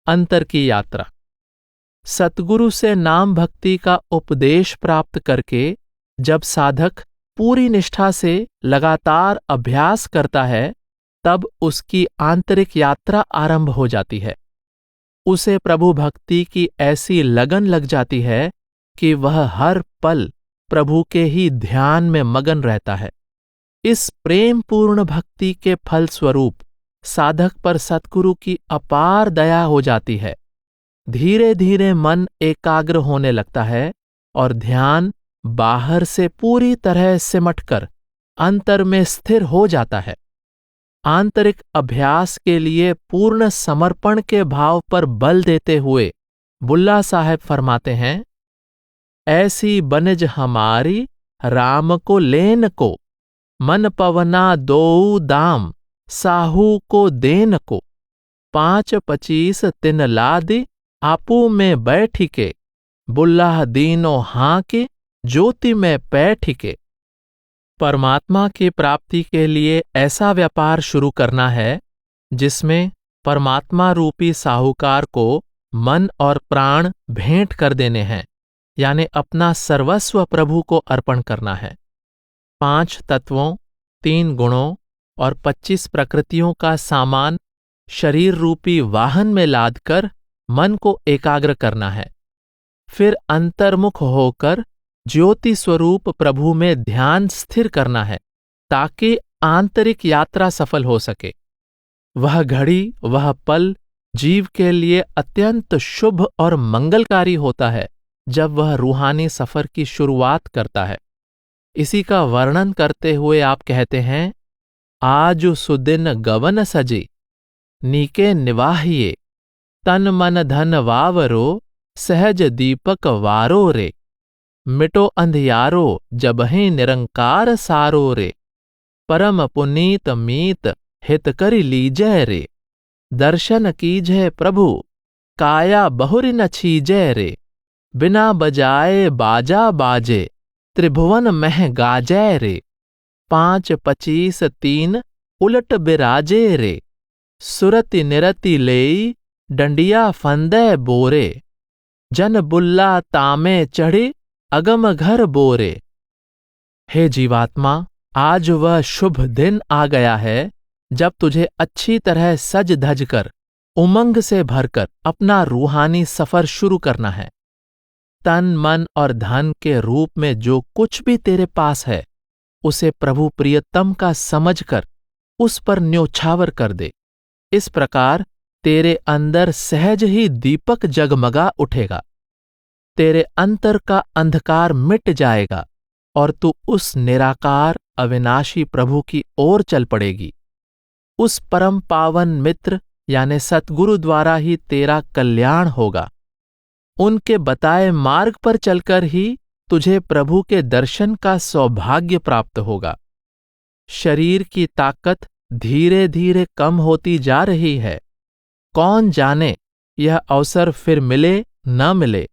अंतर की यात्रा। सतगुरु से नाम भक्ति का उपदेश प्राप्त करके जब साधक पूरी निष्ठा से लगातार अभ्यास करता है, तब उसकी आंतरिक यात्रा आरंभ हो जाती है। उसे प्रभु भक्ति की ऐसी लगन लग जाती है कि वह हर पल प्रभु के ही ध्यान में मगन रहता है। इस प्रेम पूर्ण भक्ति के फल स्वरूप साधक पर सतगुरु की अपार दया हो जाती है। धीरे धीरे मन एकाग्र होने लगता है और ध्यान बाहर से पूरी तरह सिमटकर अंतर में स्थिर हो जाता है। आंतरिक अभ्यास के लिए पूर्ण समर्पण के भाव पर बल देते हुए बुल्ला साहब फरमाते हैं, ऐसी बनज हमारी राम को लेन को, मन पवना दोऊ दाम साहू को देन को, 5-25 तिन लादि आपू में बैठिके, बुल्लाह दीनो हाँ के ज्योति में पैठिके। परमात्मा की प्राप्ति के लिए ऐसा व्यापार शुरू करना है जिसमें परमात्मा रूपी साहूकार को मन और प्राण भेंट कर देने हैं, यानी अपना सर्वस्व प्रभु को अर्पण करना है। 5 तत्वों, 3 गुणों और 25 प्रकृतियों का सामान शरीर रूपी वाहन में लादकर मन को एकाग्र करना है। फिर अंतर्मुख होकर ज्योति स्वरूप प्रभु में ध्यान स्थिर करना है ताकि आंतरिक यात्रा सफल हो सके। वह घड़ी, वह पल जीव के लिए अत्यंत शुभ और मंगलकारी होता है जब वह रूहानी सफर की शुरुआत करता है। इसी का वर्णन करते हुए आप कहते हैं, आज सुदिन गवन सजी नीके निवाहिए, तन मन धन वावरो सहज दीपक वारो रे, मिटो अंधियारो जबहि निरंकार सारो रे, परम पुनीत मीत हित करि लीजय रे, दर्शन कीजय प्रभु काया बहुरि न छीजय रे, बिना बजाए बाजा बाजे त्रिभुवन मह गाजय रे, 5-25 3 उलट बिराजे रे, सुरति निरति लेई डंडिया फंदे बोरे, जन बुल्ला तामे चढ़ी अगम घर बोरे। हे जीवात्मा, आज वह शुभ दिन आ गया है जब तुझे अच्छी तरह सज धज कर उमंग से भरकर अपना रूहानी सफर शुरू करना है। तन मन और धन के रूप में जो कुछ भी तेरे पास है उसे प्रभु प्रियतम का समझकर उस पर न्योछावर कर दे। इस प्रकार तेरे अंदर सहज ही दीपक जगमगा उठेगा, तेरे अंतर का अंधकार मिट जाएगा और तू उस निराकार अविनाशी प्रभु की ओर चल पड़ेगी। उस परम पावन मित्र यानी सतगुरु द्वारा ही तेरा कल्याण होगा। उनके बताए मार्ग पर चलकर ही तुझे प्रभु के दर्शन का सौभाग्य प्राप्त होगा। शरीर की ताकत धीरे धीरे कम होती जा रही है। कौन जाने यह अवसर फिर मिले न मिले,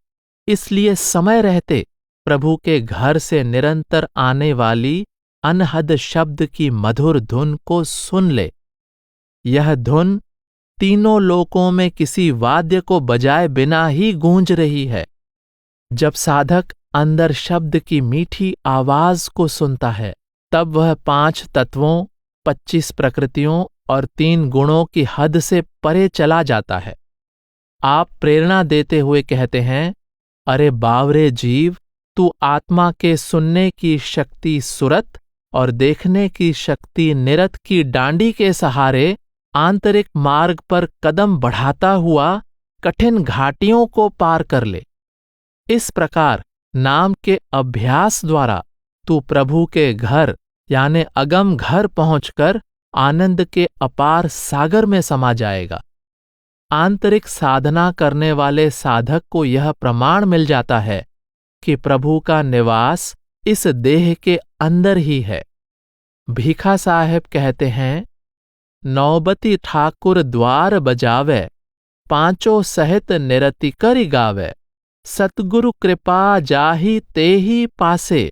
इसलिए समय रहते प्रभु के घर से निरंतर आने वाली अनहद शब्द की मधुर धुन को सुन ले। यह धुन तीनों लोकों में किसी वाद्य को बजाए बिना ही गूंज रही है। जब साधक अंदर शब्द की मीठी आवाज को सुनता है, तब वह 5 तत्वों, 25 प्रकृतियों और 3 गुणों की हद से परे चला जाता है। आप प्रेरणा देते हुए कहते हैं, अरे बावरे जीव, तू आत्मा के सुनने की शक्ति सुरत और देखने की शक्ति निरत की डांडी के सहारे आंतरिक मार्ग पर कदम बढ़ाता हुआ कठिन घाटियों को पार कर ले। इस प्रकार नाम के अभ्यास द्वारा तू प्रभु के घर यानी अगम घर पहुंचकर आनंद के अपार सागर में समा जाएगा। आंतरिक साधना करने वाले साधक को यह प्रमाण मिल जाता है कि प्रभु का निवास इस देह के अंदर ही है। भीखा साहब कहते हैं, नौबती ठाकुर द्वार बजावे, 5 सहित निरति करि गावे, सतगुरु कृपा जाहि तेहि पासे,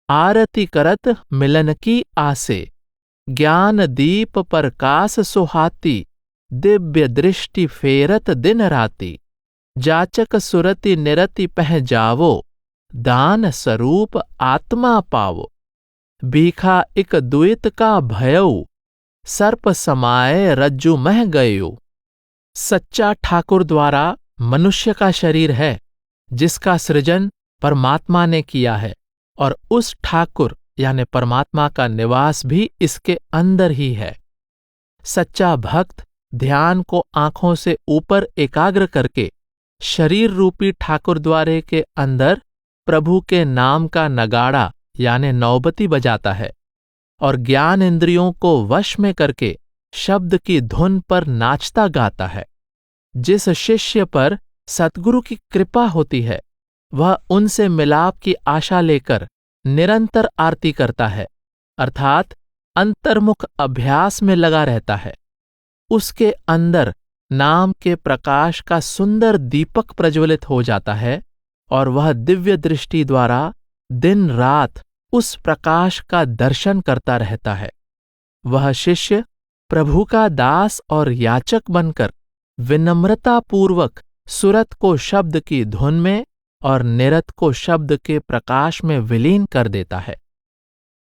आरती करत मिलन की आसे, ज्ञान दीप प्रकाश सुहाती, दिव्य दृष्टि फेरत दिन राति, जाचक सुरति निरति पह जावो, दान स्वरूप आत्मा पावो। बीखा इक द्वैत का भयऊ, सर्प समाये रज्जु मह गयो। सच्चा ठाकुर द्वारा मनुष्य का शरीर है, जिसका सृजन परमात्मा ने किया है, और उस ठाकुर यानी परमात्मा का निवास भी इसके अंदर ही है। सच्चा भक्त ध्यान को आंखों से ऊपर एकाग्र करके शरीर रूपी ठाकुर द्वारे के अंदर प्रभु के नाम का नगाड़ा यानी नौबती बजाता है, और ज्ञान इंद्रियों को वश में करके शब्द की धुन पर नाचता गाता है। जिस शिष्य पर सतगुरु की कृपा होती है, वह उनसे मिलाप की आशा लेकर निरंतर आरती करता है, अर्थात अंतर्मुख अभ्यास में लगा रहता है। उसके अंदर नाम के प्रकाश का सुंदर दीपक प्रज्वलित हो जाता है, और वह दिव्य दृष्टि द्वारा दिन रात उस प्रकाश का दर्शन करता रहता है। वह शिष्य प्रभु का दास और याचक बनकर विनम्रतापूर्वक सुरत को शब्द की धुन में और निरत को शब्द के प्रकाश में विलीन कर देता है।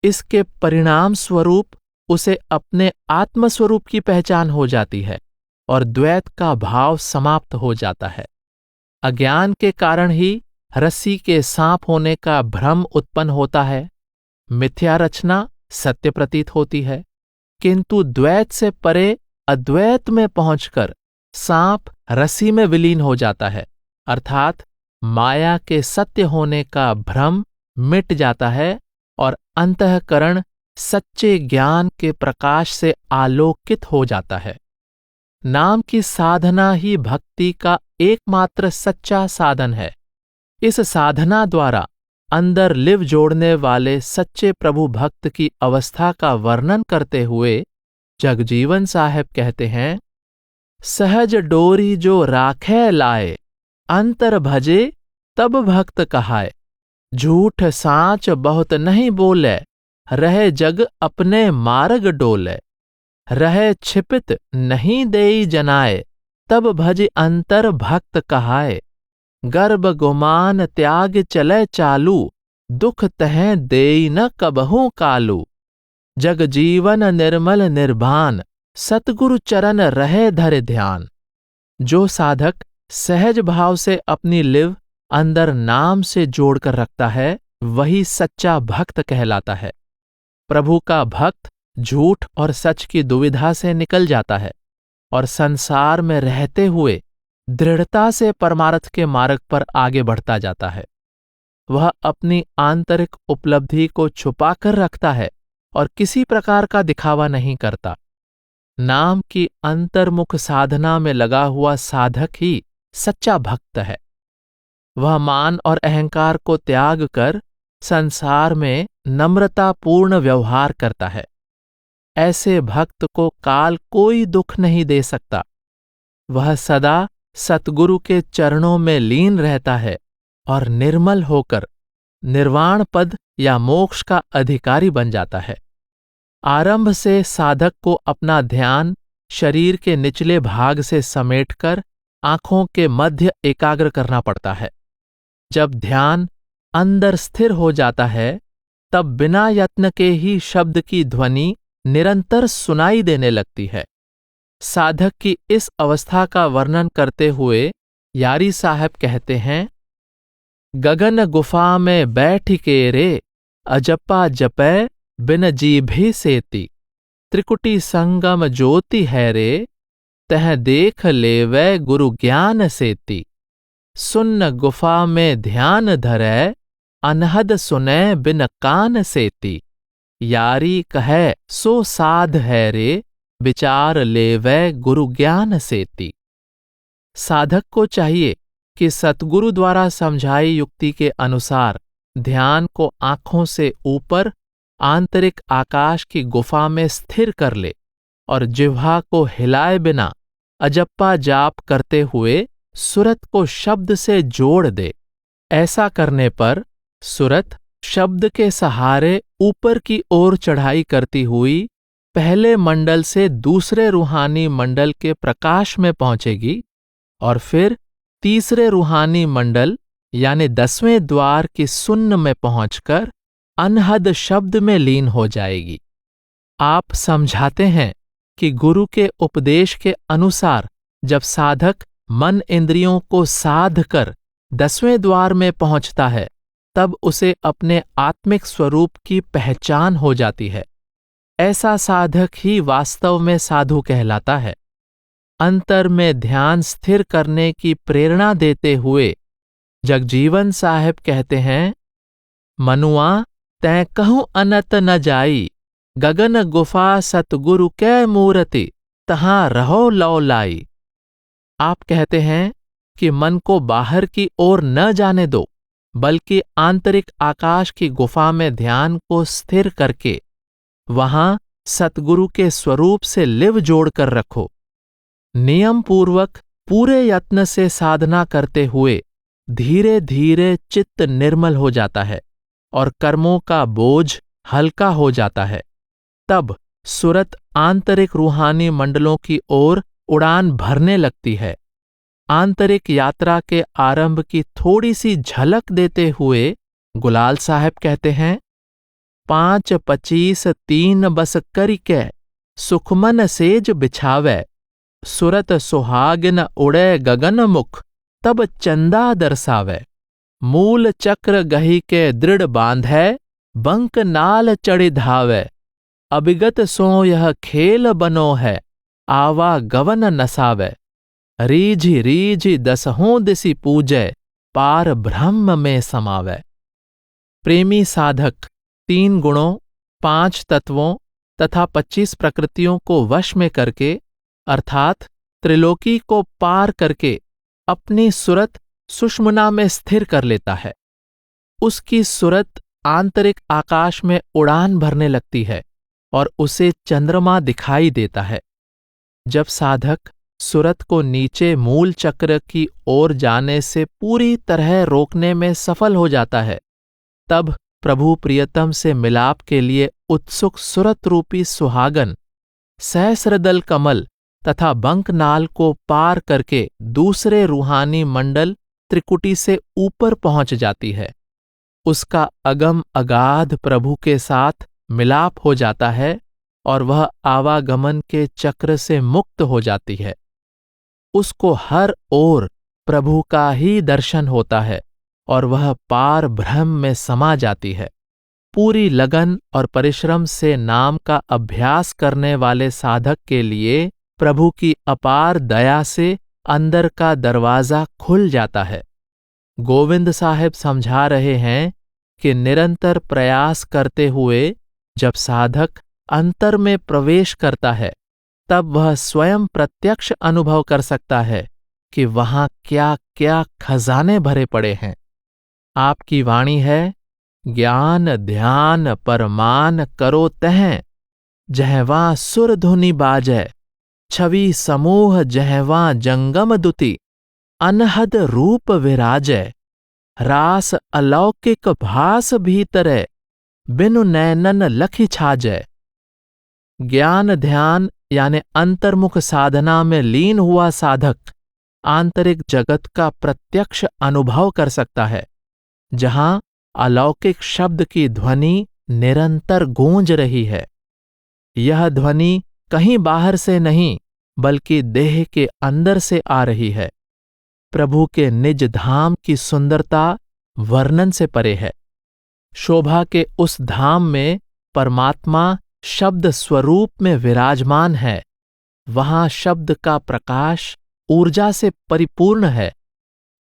इसके परिणाम स्वरूप उसे अपने आत्मस्वरूप की पहचान हो जाती है और द्वैत का भाव समाप्त हो जाता है। अज्ञान के कारण ही रस्सी के सांप होने का भ्रम उत्पन्न होता है। मिथ्या रचना सत्य प्रतीत होती है, किंतु द्वैत से परे अद्वैत में पहुंचकर सांप रस्सी में विलीन हो जाता है, अर्थात माया के सत्य होने का भ्रम मिट जाता है और अंतःकरण सच्चे ज्ञान के प्रकाश से आलोकित हो जाता है। नाम की साधना ही भक्ति का एकमात्र सच्चा साधन है। इस साधना द्वारा अंदर लिव जोड़ने वाले सच्चे प्रभु भक्त की अवस्था का वर्णन करते हुए जगजीवन साहब कहते हैं, सहज डोरी जो राखे लाए, अंतर भजे तब भक्त कहाए। झूठ साँच बहुत नहीं बोले, रहे जग अपने मार्ग डोले। रहे छिपित नहीं देई जनाए, तब भज अंतर भक्त कहाए। गर्भ गुमान त्याग चले चालू, दुख तह देई न कबहू कालू। जग जीवन निर्मल निर्भान, सतगुरु चरण रहे धर ध्यान। जो साधक सहज भाव से अपनी लिव अंदर नाम से जोड़कर रखता है, वही सच्चा भक्त कहलाता है। प्रभु का भक्त झूठ और सच की दुविधा से निकल जाता है और संसार में रहते हुए दृढ़ता से परमार्थ के मार्ग पर आगे बढ़ता जाता है। वह अपनी आंतरिक उपलब्धि को छुपा कर रखता है और किसी प्रकार का दिखावा नहीं करता। नाम की अंतर्मुख साधना में लगा हुआ साधक ही सच्चा भक्त है। वह मान और अहंकार को त्याग कर संसार में नम्रतापूर्ण व्यवहार करता है। ऐसे भक्त को काल कोई दुख नहीं दे सकता। वह सदा सतगुरु के चरणों में लीन रहता है और निर्मल होकर निर्वाण पद या मोक्ष का अधिकारी बन जाता है। आरंभ से साधक को अपना ध्यान शरीर के निचले भाग से समेटकर आंखों के मध्य एकाग्र करना पड़ता है। जब ध्यान अंदर स्थिर हो जाता है, तब बिना यत्न के ही शब्द की ध्वनि निरंतर सुनाई देने लगती है। साधक की इस अवस्था का वर्णन करते हुए यारी साहब कहते हैं, गगन गुफा में बैठ के रे, अजपा जपै बिन जीभे सेती। त्रिकुटी संगम ज्योति है रे, तह देख लेवै गुरु ज्ञान सेती। सुन्न गुफा में ध्यान धरै, अनहद सुनै बिन कान सेती। यारी कहे सो साध है रे, विचार लेवै गुरु ज्ञान सेती। साधक को चाहिए कि सतगुरु द्वारा समझाई युक्ति के अनुसार ध्यान को आंखों से ऊपर आंतरिक आकाश की गुफा में स्थिर कर ले और जिह्वा को हिलाए बिना अजप्पा जाप करते हुए सुरत को शब्द से जोड़ दे। ऐसा करने पर सुरत शब्द के सहारे ऊपर की ओर चढ़ाई करती हुई पहले मंडल से दूसरे रूहानी मंडल के प्रकाश में पहुंचेगी और फिर तीसरे रूहानी मंडल यानी 10वें द्वार की सुन्न में पहुंचकर अनहद शब्द में लीन हो जाएगी। आप समझाते हैं कि गुरु के उपदेश के अनुसार जब साधक मन इंद्रियों को साध कर 10वें द्वार में पहुंचता है, तब उसे अपने आत्मिक स्वरूप की पहचान हो जाती है। ऐसा साधक ही वास्तव में साधु कहलाता है। अंतर में ध्यान स्थिर करने की प्रेरणा देते हुए जगजीवन साहेब कहते हैं, मनुआ तैं कहूं अनत न जाई, गगन गुफा सतगुरु कै मूर्ति, तहां रहो लौ लाई। आप कहते हैं कि मन को बाहर की ओर न जाने दो, बल्कि आंतरिक आकाश की गुफा में ध्यान को स्थिर करके वहां सतगुरु के स्वरूप से लिव जोड़कर रखो। नियम पूर्वक पूरे यत्न से साधना करते हुए धीरे धीरे चित्त निर्मल हो जाता है और कर्मों का बोझ हल्का हो जाता है। तब सुरत आंतरिक रूहानी मंडलों की ओर उड़ान भरने लगती है। आंतरिक यात्रा के आरंभ की थोड़ी सी झलक देते हुए गुलाल साहब कहते हैं, 5-25 3 बस करिकै, सुखमन सेज बिछावै, सुरत सुहागिन उड़े गगन मुख, तब चंदा दर्शावै, मूल चक्र गही के दृढ़ बांधै, बंक नाल चढ़ी धावै, अभिगत सो यह खेल बनो है, आवा गवन नसावै, रीझि रीझि दसहों दिसि पूजै, पार ब्रह्म में समावै। प्रेमी साधक 3 गुणों, 5 तत्वों तथा 25 प्रकृतियों को वश में करके अर्थात त्रिलोकी को पार करके अपनी सुरत सुषुम्ना में स्थिर कर लेता है। उसकी सुरत आंतरिक आकाश में उड़ान भरने लगती है और उसे चंद्रमा दिखाई देता है। जब साधक सुरत को नीचे मूल चक्र की ओर जाने से पूरी तरह रोकने में सफल हो जाता है, तब प्रभु प्रियतम से मिलाप के लिए उत्सुक सुरत रूपी सुहागन सहस्रदल कमल तथा बंकनाल को पार करके दूसरे रूहानी मंडल त्रिकुटी से ऊपर पहुंच जाती है। उसका अगम अगाध प्रभु के साथ मिलाप हो जाता है और वह आवागमन के चक्र से मुक्त हो जाती है। उसको हर ओर प्रभु का ही दर्शन होता है और वह पार ब्रह्म में समा जाती है। पूरी लगन और परिश्रम से नाम का अभ्यास करने वाले साधक के लिए प्रभु की अपार दया से अंदर का दरवाजा खुल जाता है। गोविंद साहेब समझा रहे हैं कि निरंतर प्रयास करते हुए जब साधक अंतर में प्रवेश करता है, तब वह स्वयं प्रत्यक्ष अनुभव कर सकता है कि वहां क्या क्या खजाने भरे पड़े हैं। आपकी वाणी है, ज्ञान ध्यान परमान करो तह, जहवां सुर धुनि बाजै, छवि समूह जहवां जंगम दुति, अनहद रूप विराजै, रास अलौकिक भास भीतरै, बिनु नैनन लखि छाजै। ज्ञान ध्यान यानी अंतर्मुख साधना में लीन हुआ साधक आंतरिक जगत का प्रत्यक्ष अनुभव कर सकता है, जहां अलौकिक शब्द की ध्वनि निरंतर गूंज रही है। यह ध्वनि कहीं बाहर से नहीं बल्कि देह के अंदर से आ रही है। प्रभु के निज धाम की सुंदरता वर्णन से परे है। शोभा के उस धाम में परमात्मा शब्द स्वरूप में विराजमान है। वहां शब्द का प्रकाश ऊर्जा से परिपूर्ण है।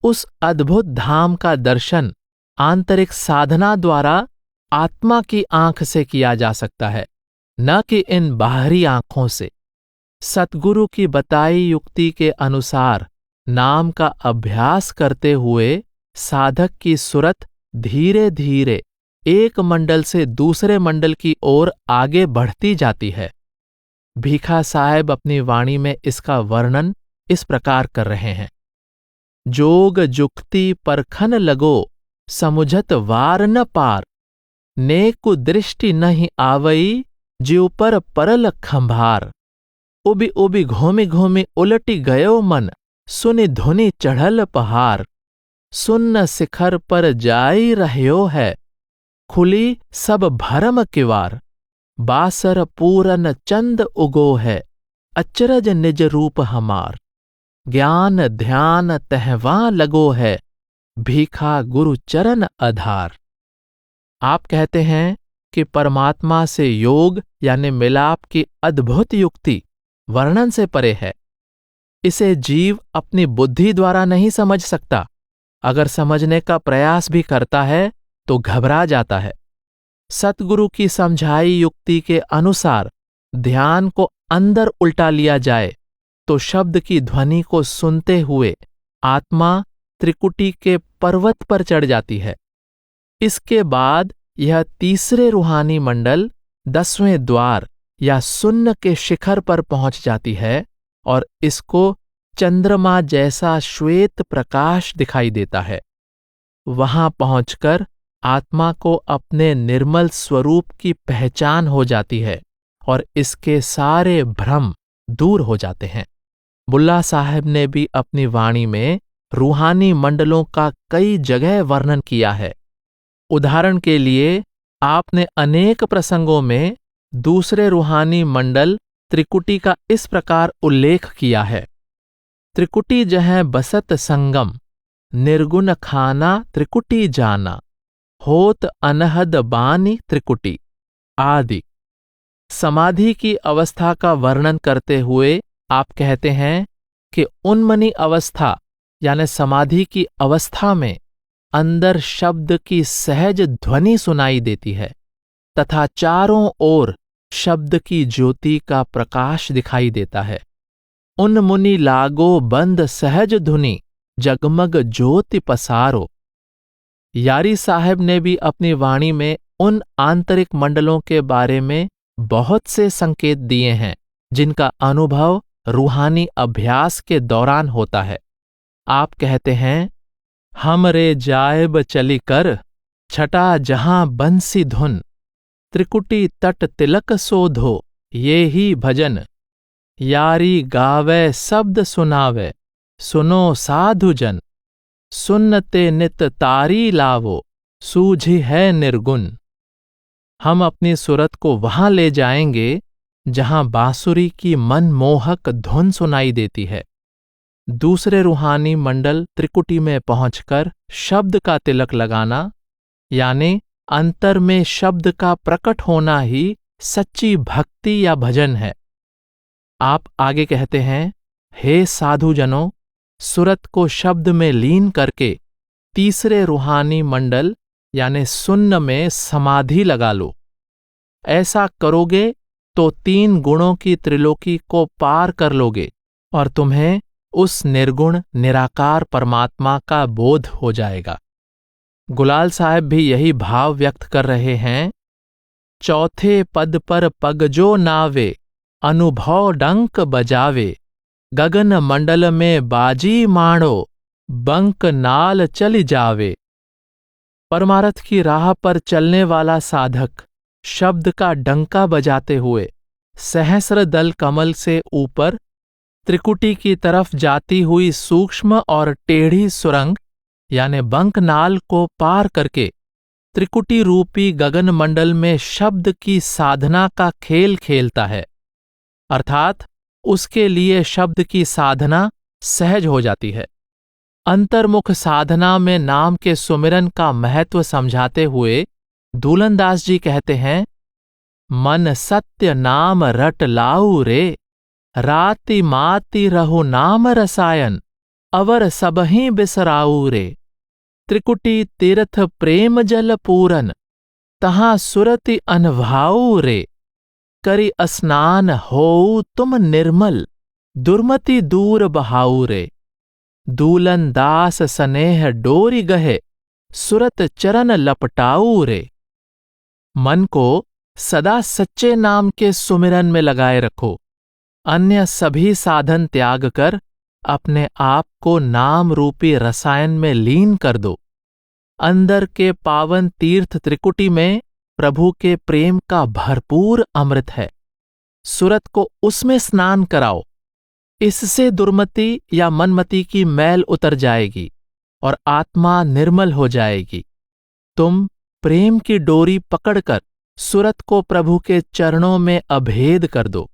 उस अद्भुत धाम का दर्शन आंतरिक साधना द्वारा आत्मा की आंख से किया जा सकता है, न कि इन बाहरी आंखों से। सतगुरु की बताई युक्ति के अनुसार नाम का अभ्यास करते हुए साधक की सुरत धीरे धीरे एक मंडल से दूसरे मंडल की ओर आगे बढ़ती जाती है। भीखा साहेब अपनी वाणी में इसका वर्णन इस प्रकार कर रहे हैं। जोग जुक्ति परखन लगो, समुझत वार न पार, नेकु दृष्टि नहीं आवई, जीव पर परल खंभार। उबी उबी घूमी घूमी उलटी गयो मन, सुनि धुनि चढ़ल पहाड़। सुन्न शिखर पर जाई रहयो है, खुली सब भरम किवार। बासर पूरन चंद उगो है, अचरज निज रूप हमार। ज्ञान ध्यान तहवा लगो है, भीखा गुरु चरण आधार। आप कहते हैं कि परमात्मा से योग यानी मिलाप की अद्भुत युक्ति वर्णन से परे है। इसे जीव अपनी बुद्धि द्वारा नहीं समझ सकता। अगर समझने का प्रयास भी करता है तो घबरा जाता है। सतगुरु की समझाई युक्ति के अनुसार ध्यान को अंदर उल्टा लिया जाए तो शब्द की ध्वनि को सुनते हुए आत्मा त्रिकुटी के पर्वत पर चढ़ जाती है। इसके बाद यह तीसरे रूहानी मंडल 10वें द्वार या शून्य के शिखर पर पहुंच जाती है और इसको चंद्रमा जैसा श्वेत प्रकाश दिखाई देता है। वहां पहुंचकर आत्मा को अपने निर्मल स्वरूप की पहचान हो जाती है और इसके सारे भ्रम दूर हो जाते हैं। बुल्ला साहब ने भी अपनी वाणी में रूहानी मंडलों का कई जगह वर्णन किया है। उदाहरण के लिए आपने अनेक प्रसंगों में दूसरे रूहानी मंडल त्रिकुटी का इस प्रकार उल्लेख किया है। त्रिकुटी जहाँ बसत संगम, निर्गुण खाना त्रिकुटी जाना, होत अनहद बानी त्रिकुटी आदि। समाधि की अवस्था का वर्णन करते हुए आप कहते हैं कि उन्मनी अवस्था यानी समाधि की अवस्था में अंदर शब्द की सहज ध्वनि सुनाई देती है तथा चारों ओर शब्द की ज्योति का प्रकाश दिखाई देता है। उन मुनि लागो बंद सहज धुनि, जगमग ज्योति पसारो। यारी साहब ने भी अपनी वाणी में उन आंतरिक मंडलों के बारे में बहुत से संकेत दिए हैं जिनका अनुभव रूहानी अभ्यास के दौरान होता है। आप कहते हैं, हमरे जायब चली कर, छटा जहां बंसी धुन, त्रिकुटी तट तिलक शोधो, ये ही भजन। यारी गावे शब्द सुनावे, सुनो साधु जन, सुनते नित तारी लावो, सूझी है निर्गुण। हम अपनी सुरत को वहां ले जाएंगे जहां बांसुरी की मनमोहक धुन सुनाई देती है। दूसरे रूहानी मंडल त्रिकुटी में पहुंचकर शब्द का तिलक लगाना यानी अंतर में शब्द का प्रकट होना ही सच्ची भक्ति या भजन है। आप आगे कहते हैं, हे साधुजनों, सुरत को शब्द में लीन करके तीसरे रूहानी मंडल यानी शून्य में समाधि लगा लो। ऐसा करोगे तो 3 गुणों की त्रिलोकी को पार कर लोगे और तुम्हें उस निर्गुण निराकार परमात्मा का बोध हो जाएगा। गुलाल साहब भी यही भाव व्यक्त कर रहे हैं। चौथे पद पर पगजो नावे, अनुभव डंक बजावे, गगन मंडल में बाजी माणो, बंक नाल चली जावे। परमार्थ की राह पर चलने वाला साधक शब्द का डंका बजाते हुए सहस्र दल कमल से ऊपर त्रिकुटी की तरफ जाती हुई सूक्ष्म और टेढ़ी सुरंग यानी बंकनाल को पार करके त्रिकुटी रूपी गगन मंडल में शब्द की साधना का खेल खेलता है। अर्थात उसके लिए शब्द की साधना सहज हो जाती है। अंतर्मुख साधना में नाम के सुमिरन का महत्व समझाते हुए दूलनदास जी कहते हैं, मन सत्य नाम रट लाऊ रे, राति माति रहो नाम रसायन, अवर सबहीं बिसराऊ रे। त्रिकुटी तीर्थ प्रेम जल पूरन, तहां सुरति अनभाऊ रे। करि स्नान होऊ तुम निर्मल, दुर्मति दूर बहाऊ रे। दूलन दास स्नेह डोरी गहे, सुरत चरण लपटाऊ रे। मन को सदा सच्चे नाम के सुमिरन में लगाए रखो। अन्य सभी साधन त्याग कर अपने आप को नाम रूपी रसायन में लीन कर दो। अंदर के पावन तीर्थ त्रिकुटी में प्रभु के प्रेम का भरपूर अमृत है। सुरत को उसमें स्नान कराओ। इससे दुर्मति या मनमति की मैल उतर जाएगी और आत्मा निर्मल हो जाएगी। तुम प्रेम की डोरी पकड़कर सुरत को प्रभु के चरणों में अभेद कर दो।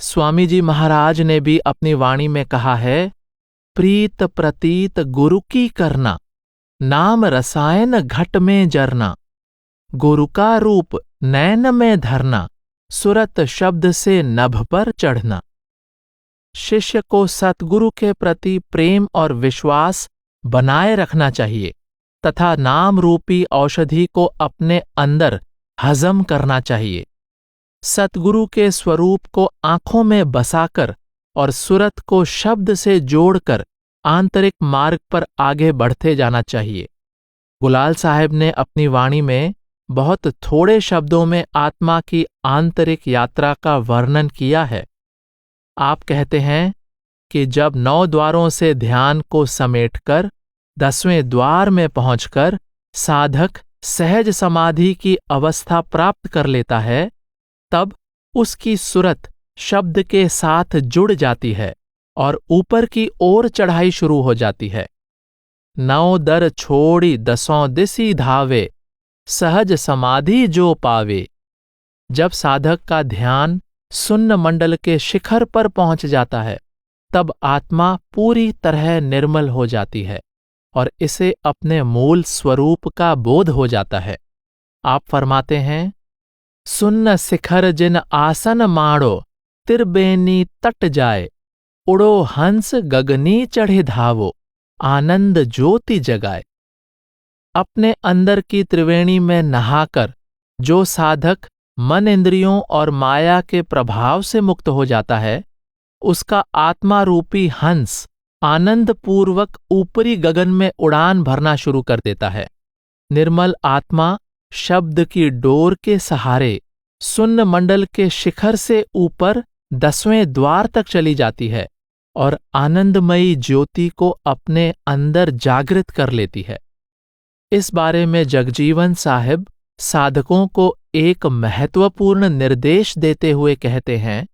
स्वामी जी महाराज ने भी अपनी वाणी में कहा है, प्रीत प्रतीत गुरु की करना, नाम रसायन घट में जरना, गुरु का रूप नैन में धरना, सुरत शब्द से नभ पर चढ़ना। शिष्य को सतगुरु के प्रति प्रेम और विश्वास बनाए रखना चाहिए तथा नाम रूपी औषधि को अपने अंदर हजम करना चाहिए। सतगुरु के स्वरूप को आंखों में बसाकर और सुरत को शब्द से जोड़कर आंतरिक मार्ग पर आगे बढ़ते जाना चाहिए। गुलाल साहब ने अपनी वाणी में बहुत थोड़े शब्दों में आत्मा की आंतरिक यात्रा का वर्णन किया है। आप कहते हैं कि जब 9 द्वारों से ध्यान को समेटकर 10वें द्वार में पहुंचकर साधक सहज समाधि की अवस्था प्राप्त कर लेता है, तब उसकी सुरत शब्द के साथ जुड़ जाती है और ऊपर की ओर चढ़ाई शुरू हो जाती है। 9 दर छोड़ी 10 दिसी धावे, सहज समाधि जो पावे। जब साधक का ध्यान सुन्न मंडल के शिखर पर पहुंच जाता है, तब आत्मा पूरी तरह निर्मल हो जाती है और इसे अपने मूल स्वरूप का बोध हो जाता है। आप फरमाते हैं, सुन्न शिखर जिन आसन माड़ो, तिरबेनी तट जाए, उड़ो हंस गगनी चढ़े धावो, आनंद ज्योति जगाए। अपने अंदर की त्रिवेणी में नहाकर जो साधक मन इंद्रियों और माया के प्रभाव से मुक्त हो जाता है, उसका आत्मा रूपी हंस आनंदपूर्वक ऊपरी गगन में उड़ान भरना शुरू कर देता है। निर्मल आत्मा शब्द की डोर के सहारे सुन्न मंडल के शिखर से ऊपर 10वें द्वार तक चली जाती है और आनंदमयी ज्योति को अपने अंदर जागृत कर लेती है। इस बारे में जगजीवन साहिब साधकों को एक महत्वपूर्ण निर्देश देते हुए कहते हैं,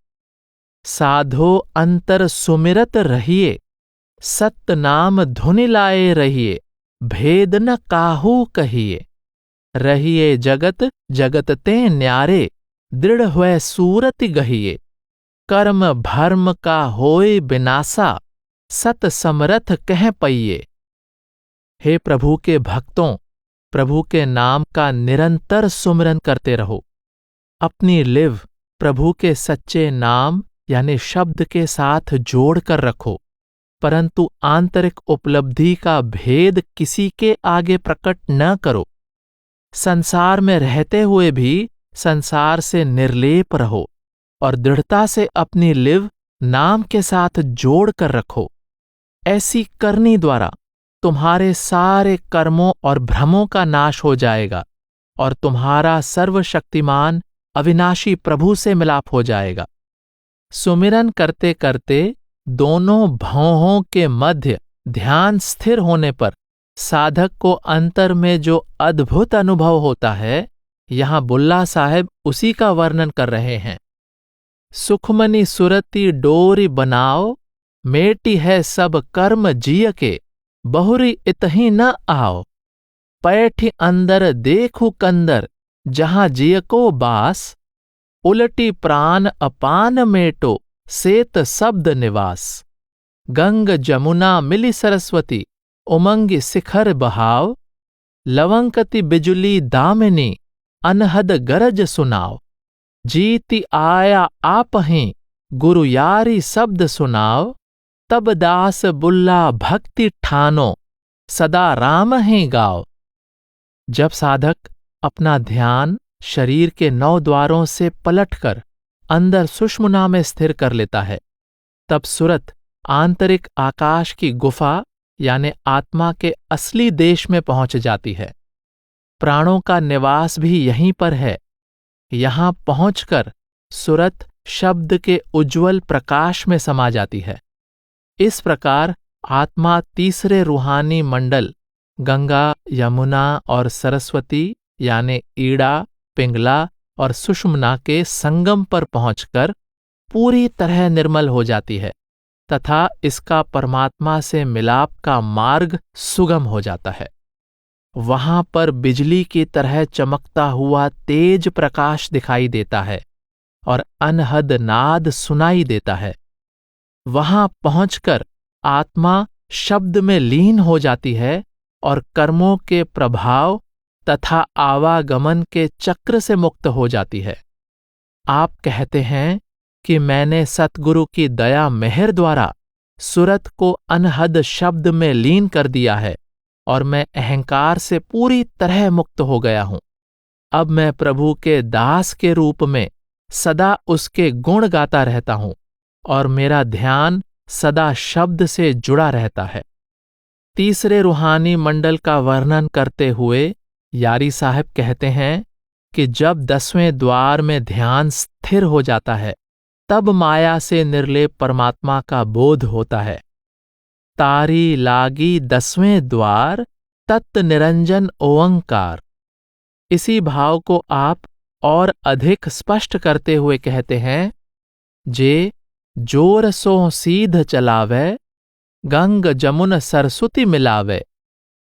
साधो अंतर सुमिरत रहिए, सत्य नाम धुनि लाए रहिए, भेद न काहू कहिए, रहिए जगत जगत ते न्यारे, दृढ़ हुए सूरत गहिए, कर्म भर्म का होए बिनासा, सत समरथ कह पइए। हे प्रभु के भक्तों, प्रभु के नाम का निरंतर सुमिरन करते रहो। अपनी लिव प्रभु के सच्चे नाम यानी शब्द के साथ जोड़कर रखो, परंतु आंतरिक उपलब्धि का भेद किसी के आगे प्रकट न करो। संसार में रहते हुए भी संसार से निर्लेप रहो और दृढ़ता से अपनी लिव नाम के साथ जोड़कर रखो। ऐसी करनी द्वारा तुम्हारे सारे कर्मों और भ्रमों का नाश हो जाएगा और तुम्हारा सर्वशक्तिमान अविनाशी प्रभु से मिलाप हो जाएगा। सुमिरन करते करते दोनों भौहों के मध्य ध्यान स्थिर होने पर साधक को अंतर में जो अद्भुत अनुभव होता है, यहां बुल्ला साहब उसी का वर्णन कर रहे हैं। सुखमनी सुरती डोरी बनाओ, मेटी है सब कर्म जिय के, बहुरी इतही न आओ, पैठी अंदर देखू कंदर, जहां जिय को बास, उलटी प्राण अपान मेटो, सेत शब्द निवास। गंग जमुना मिली सरस्वती, उमंग शिखर बहाव, लवंकति बिजुली दामिनी, अनहद गरज सुनाओ। जीति आया आपहीं, गुरु यारी शब्द सुनाओ, तब दास बुल्ला भक्ति ठानो, सदा राम ही गाओ। जब साधक अपना ध्यान शरीर के 9 द्वारों से पलटकर अंदर सुषुम्ना में स्थिर कर लेता है, तब सुरत आंतरिक आकाश की गुफा यानी आत्मा के असली देश में पहुंच जाती है। प्राणों का निवास भी यहीं पर है। यहां पहुंचकर सुरत शब्द के उज्ज्वल प्रकाश में समा जाती है। इस प्रकार आत्मा तीसरे रूहानी मंडल गंगा, यमुना और सरस्वती यानी ईड़ा, पिंगला और सुषुम्ना के संगम पर पहुंचकर पूरी तरह निर्मल हो जाती है तथा इसका परमात्मा से मिलाप का मार्ग सुगम हो जाता है। वहां पर बिजली की तरह चमकता हुआ तेज प्रकाश दिखाई देता है और अनहद नाद सुनाई देता है। वहां पहुंचकर आत्मा शब्द में लीन हो जाती है और कर्मों के प्रभाव तथा आवागमन के चक्र से मुक्त हो जाती है। आप कहते हैं कि मैंने सतगुरु की दया मेहर द्वारा सुरत को अनहद शब्द में लीन कर दिया है और मैं अहंकार से पूरी तरह मुक्त हो गया हूं। अब मैं प्रभु के दास के रूप में सदा उसके गुण गाता रहता हूं और मेरा ध्यान सदा शब्द से जुड़ा रहता है। तीसरे रूहानी मंडल का वर्णन करते हुए यारी साहब कहते हैं कि जब 10वें द्वार में ध्यान स्थिर हो जाता है तब माया से निर्लेप परमात्मा का बोध होता है। तारी लागी 10वें द्वार तत् निरंजन ओंकार। इसी भाव को आप और अधिक स्पष्ट करते हुए कहते हैं, जे जोर सो सीध चलावे गंग जमुन सरस्वती मिलावे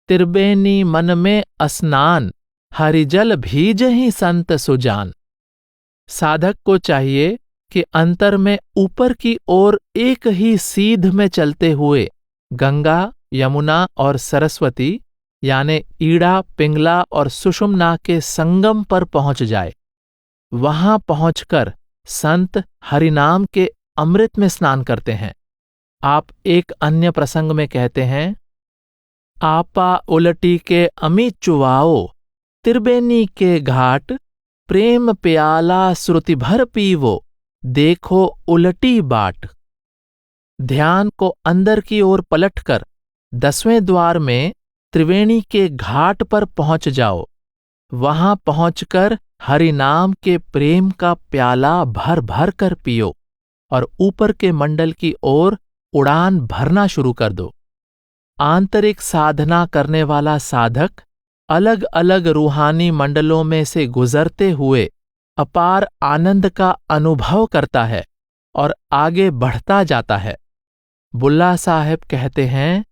तिरबेनी मन में स्नान हरिजल भीजहि संत सुजान। साधक को चाहिए कि अंतर में ऊपर की ओर एक ही सीध में चलते हुए गंगा, यमुना और सरस्वती यानी ईड़ा, पिंगला और सुषुम्ना के संगम पर पहुंच जाए। वहां पहुंचकर संत हरिनाम के अमृत में स्नान करते हैं। आप एक अन्य प्रसंग में कहते हैं, आपा उलटी के अमी चुवाओ तिरबेनी के घाट प्रेम प्याला श्रुति भर पीवो देखो उलटी बाट। ध्यान को अंदर की ओर पलटकर 10वें द्वार में त्रिवेणी के घाट पर पहुंच जाओ। वहां पहुंचकर हरिनाम के प्रेम का प्याला भर भर कर पियो और ऊपर के मंडल की ओर उड़ान भरना शुरू कर दो। आंतरिक साधना करने वाला साधक अलग अलग रूहानी मंडलों में से गुजरते हुए अपार आनंद का अनुभव करता है और आगे बढ़ता जाता है। बुल्ला साहब कहते हैं,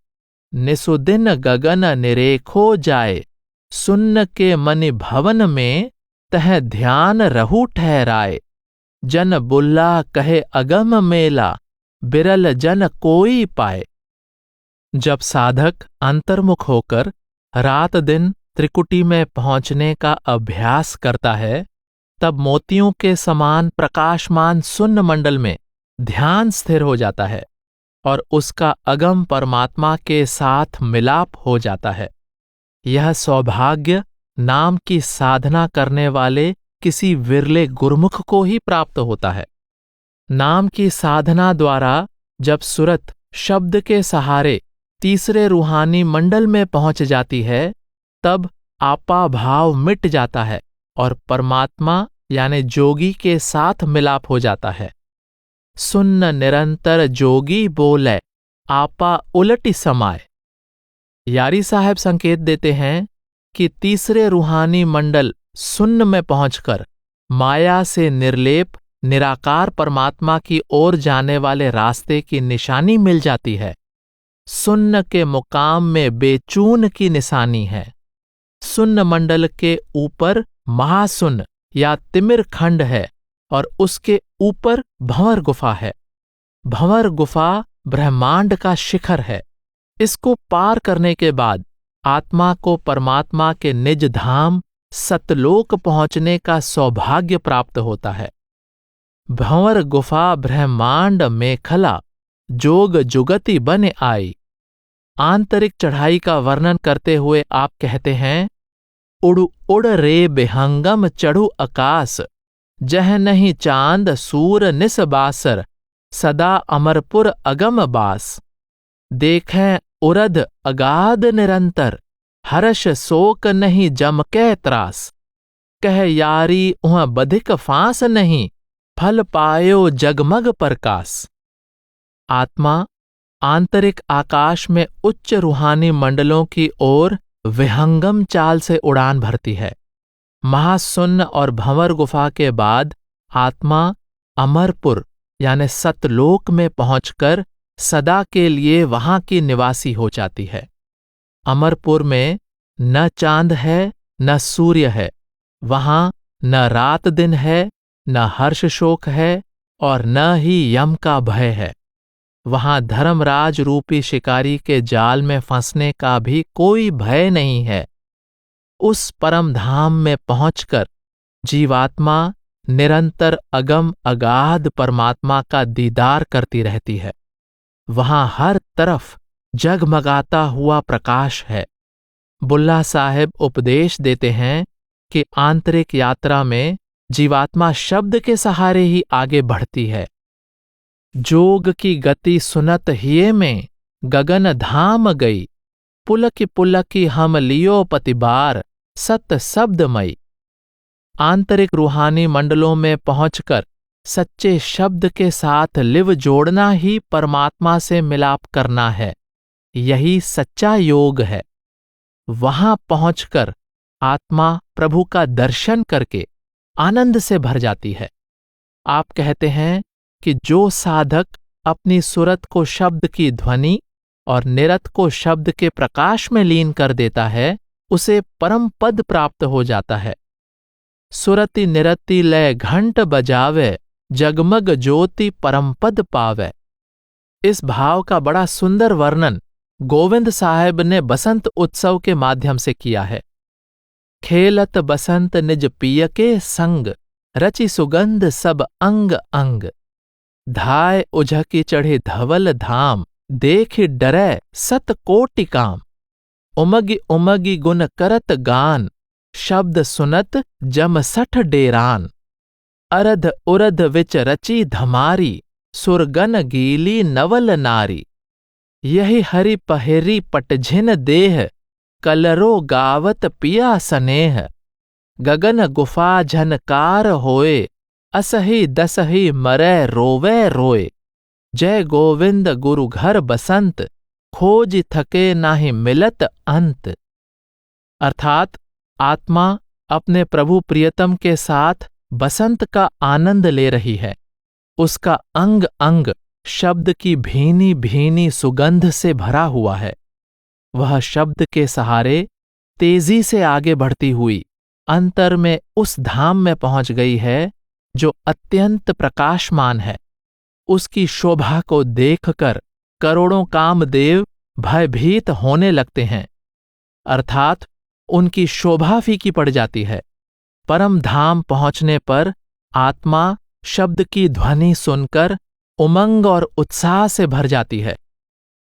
निसुदिन गगन निरेखो जाए सुन्न के मनि भवन में तह ध्यान रहू ठहराए। जन बुल्ला कहे अगम मेला बिरल जन कोई पाए। जब साधक अंतर्मुख होकर रात दिन त्रिकुटी में पहुंचने का अभ्यास करता है तब मोतियों के समान प्रकाशमान शून्य मंडल में ध्यान स्थिर हो जाता है और उसका अगम परमात्मा के साथ मिलाप हो जाता है। यह सौभाग्य नाम की साधना करने वाले किसी विरले गुरमुख को ही प्राप्त होता है। नाम की साधना द्वारा जब सुरत शब्द के सहारे तीसरे रूहानी मंडल में पहुंच जाती है तब आपा भाव मिट जाता है और परमात्मा यानी जोगी के साथ मिलाप हो जाता है। सुन्न निरंतर जोगी बोले आपा उलटी समाए। यारी साहब संकेत देते हैं कि तीसरे रूहानी मंडल सुन्न में पहुंचकर माया से निर्लेप निराकार परमात्मा की ओर जाने वाले रास्ते की निशानी मिल जाती है। सुन्न के मुकाम में बेचून की निशानी है। सुन्न मंडल के ऊपर महाशून्य या तिमिर खंड है और उसके ऊपर भंवर गुफा है। भंवर गुफा ब्रह्मांड का शिखर है। इसको पार करने के बाद आत्मा को परमात्मा के निज धाम सतलोक पहुंचने का सौभाग्य प्राप्त होता है। भंवर गुफा ब्रह्मांड मेखला जोग जुगति बने आई। आंतरिक चढ़ाई का वर्णन करते हुए आप कहते हैं, उड़ उड़ रे बेहंगम चढ़ू आकाश जह नहीं चांद सूर निस बासर सदा अमरपुर अगम बास। देखें उरद अगाध निरंतर हर्ष शोक नहीं जमके त्रास। कह यारी उह बधिक फांस नहीं फल पायो जगमग प्रकाश। आत्मा आंतरिक आकाश में उच्च रूहानी मंडलों की ओर विहंगम चाल से उड़ान भरती है। महाशून्य और भंवर गुफा के बाद आत्मा अमरपुर यानी सतलोक में पहुंचकर सदा के लिए वहां की निवासी हो जाती है। अमरपुर में न चांद है न सूर्य है, वहां न रात दिन है, न हर्ष शोक है और न ही यम का भय है। वहां धर्मराज रूपी शिकारी के जाल में फंसने का भी कोई भय नहीं है। उस परम धाम में पहुंचकर जीवात्मा निरंतर अगम अगाध परमात्मा का दीदार करती रहती है। वहां हर तरफ जगमगाता हुआ प्रकाश है। बुल्ला साहेब उपदेश देते हैं कि आंतरिक यात्रा में जीवात्मा शब्द के सहारे ही आगे बढ़ती है। जोग की गति सुनत हिये में गगन धाम गई, पुलकी पुलकी हम लियो पतिबार सत शब्दमयी। आंतरिक रूहानी मंडलों में पहुंचकर सच्चे शब्द के साथ लिव जोड़ना ही परमात्मा से मिलाप करना है। यही सच्चा योग है। वहां पहुंचकर आत्मा प्रभु का दर्शन करके आनंद से भर जाती है। आप कहते हैं कि जो साधक अपनी सुरत को शब्द की ध्वनि और निरत को शब्द के प्रकाश में लीन कर देता है, उसे परम पद प्राप्त हो जाता है। सुरति निरति लय घंट बजावे, जगमग ज्योति परम पद पावे। इस भाव का बड़ा सुंदर वर्णन गोविंद साहेब ने बसंत उत्सव के माध्यम से किया है। खेलत बसंत निज पिय के संग, रचि सुगंध सब अंग अंग। धाय उझकी चढ़े धवल धाम, देखि डरै सत कोटि काम। उमगी उमगी गुन करत गान, शब्द सुनत जम सठ डेरान। अरध उरध विच रची धमारी, सुरगन गीली नवल नारी। यही हरि पहेरी पटझिन देह, कलरो गावत पिया सनेह। गगन गुफा झनकार होए, असही दसही मरै रोवे रोए। जय गोविंद गुरु घर बसंत, खोज थके नाहि मिलत अंत। अर्थात आत्मा अपने प्रभु प्रियतम के साथ बसंत का आनंद ले रही है। उसका अंग अंग शब्द की भीनी भीनी सुगंध से भरा हुआ है। वह शब्द के सहारे तेजी से आगे बढ़ती हुई अंतर में उस धाम में पहुंच गई है जो अत्यंत प्रकाशमान है। उसकी शोभा को देखकर करोड़ों कामदेव भयभीत होने लगते हैं, अर्थात उनकी शोभा फीकी पड़ जाती है। परम धाम पहुंचने पर आत्मा शब्द की ध्वनि सुनकर उमंग और उत्साह से भर जाती है।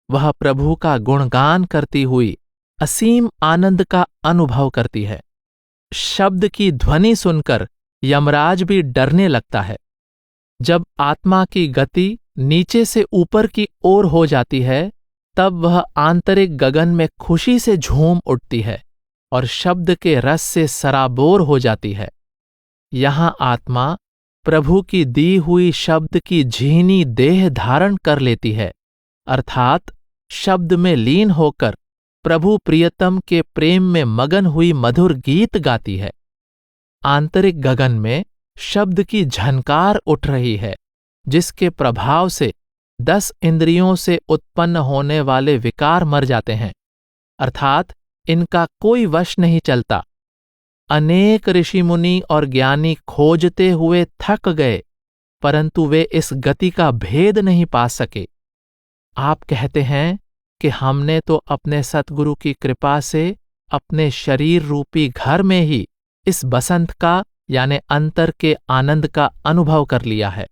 वह प्रभु का गुणगान करती हुई असीम आनंद का अनुभव करती है। शब्द की ध्वनि सुनकर यमराज भी डरने लगता है। जब आत्मा की गति नीचे से ऊपर की ओर हो जाती है, तब वह आंतरिक गगन में खुशी से झूम उठती है और शब्द के रस से सराबोर हो जाती है। यहां आत्मा प्रभु की दी हुई शब्द की झीनी देह धारण कर लेती है, अर्थात शब्द में लीन होकर प्रभु प्रियतम के प्रेम में मगन हुई मधुर गीत गाती है। आंतरिक गगन में शब्द की झनकार उठ रही है, जिसके प्रभाव से 10 इंद्रियों से उत्पन्न होने वाले विकार मर जाते हैं, अर्थात इनका कोई वश नहीं चलता। अनेक ऋषि मुनि और ज्ञानी खोजते हुए थक गए, परंतु वे इस गति का भेद नहीं पा सके। आप कहते हैं कि हमने तो अपने सतगुरु की कृपा से अपने शरीर रूपी घर में ही इस बसंत का यानी अंतर के आनंद का अनुभव कर लिया है।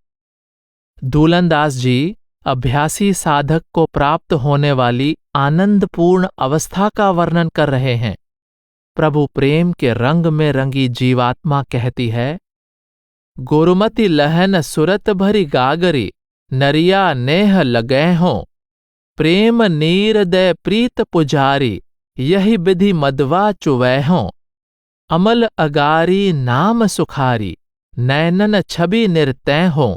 दूलनदास जी अभ्यासी साधक को प्राप्त होने वाली आनंदपूर्ण अवस्था का वर्णन कर रहे हैं। प्रभु प्रेम के रंग में रंगी जीवात्मा कहती है, गुरुमति लहन सुरत भरी गागरी, नरिया नेह लगे हों। प्रेम नीर दय प्रीत पुजारी, यही विधि मदवा चुवै हों। अमल अगारी नाम सुखारी, नैनन छवि निर्तय हों।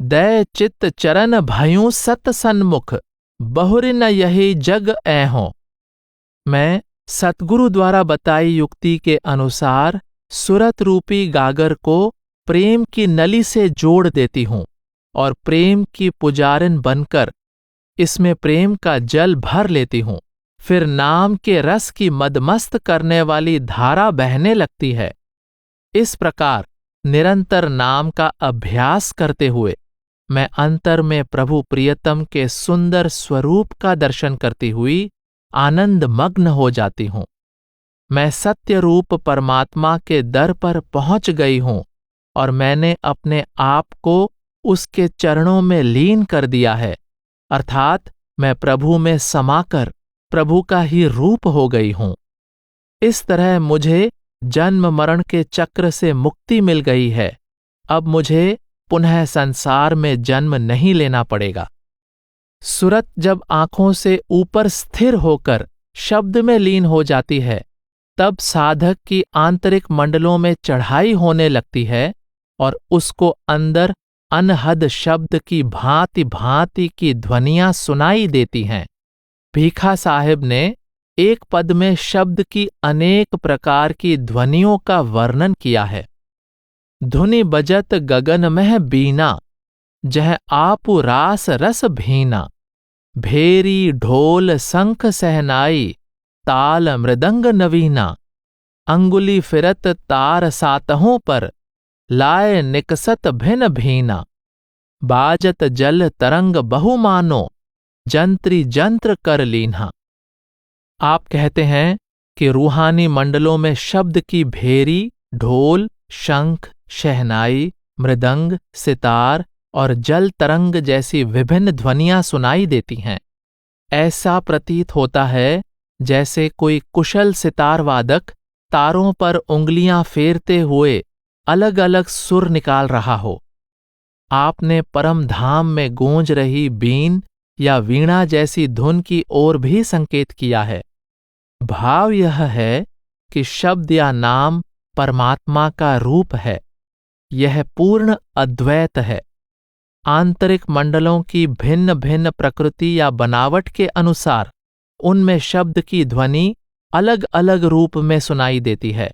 दय चित्त चरण भयूं सत सन्मुख, बहुरि न यही जग ऐ हों। मैं सतगुरु द्वारा बताई युक्ति के अनुसार सुरत रूपी गागर को प्रेम की नली से जोड़ देती हूं और प्रेम की पुजारिन बनकर इसमें प्रेम का जल भर लेती हूं। फिर नाम के रस की मदमस्त करने वाली धारा बहने लगती है। इस प्रकार निरंतर नाम का अभ्यास करते हुए मैं अंतर में प्रभु प्रियतम के सुंदर स्वरूप का दर्शन करती हुई आनंद मग्न हो जाती हूं। मैं सत्य रूप परमात्मा के दर पर पहुंच गई हूं और मैंने अपने आप को उसके चरणों में लीन कर दिया है, अर्थात मैं प्रभु में समाकर प्रभु का ही रूप हो गई हूं। इस तरह मुझे जन्म मरण के चक्र से मुक्ति मिल गई है। अब मुझे पुनः संसार में जन्म नहीं लेना पड़ेगा। सुरत जब आंखों से ऊपर स्थिर होकर शब्द में लीन हो जाती है, तब साधक की आंतरिक मंडलों में चढ़ाई होने लगती है और उसको अंदर अनहद शब्द की भांति भांति की ध्वनियां सुनाई देती हैं। भीखा साहिब ने एक पद में शब्द की अनेक प्रकार की ध्वनियों का वर्णन किया है। धुनि बजत गगन मह बीना, जह आपु रास रस भीना, भेरी ढोल शंख सहनाई, ताल मृदंग नवीना, अंगुली फिरत तार सातहों पर, लाए निकसत भिन भीना, बाजत जल तरंग बहुमानो, जंत्री जंत्र कर लीन्हा। आप कहते हैं कि रूहानी मंडलों में शब्द की भेरी, ढोल, शंख, शहनाई, मृदंग, सितार और जल तरंग जैसी विभिन्न ध्वनियां सुनाई देती हैं। ऐसा प्रतीत होता है जैसे कोई कुशल सितार वादक तारों पर उंगलियां फेरते हुए अलग अलग सुर निकाल रहा हो। आपने परम धाम में गूंज रही बीन या वीणा जैसी धुन की ओर भी संकेत किया है। भाव यह है कि शब्द या नाम परमात्मा का रूप है। यह पूर्ण अद्वैत है। आंतरिक मंडलों की भिन्न भिन्न प्रकृति या बनावट के अनुसार उनमें शब्द की ध्वनि अलग अलग रूप में सुनाई देती है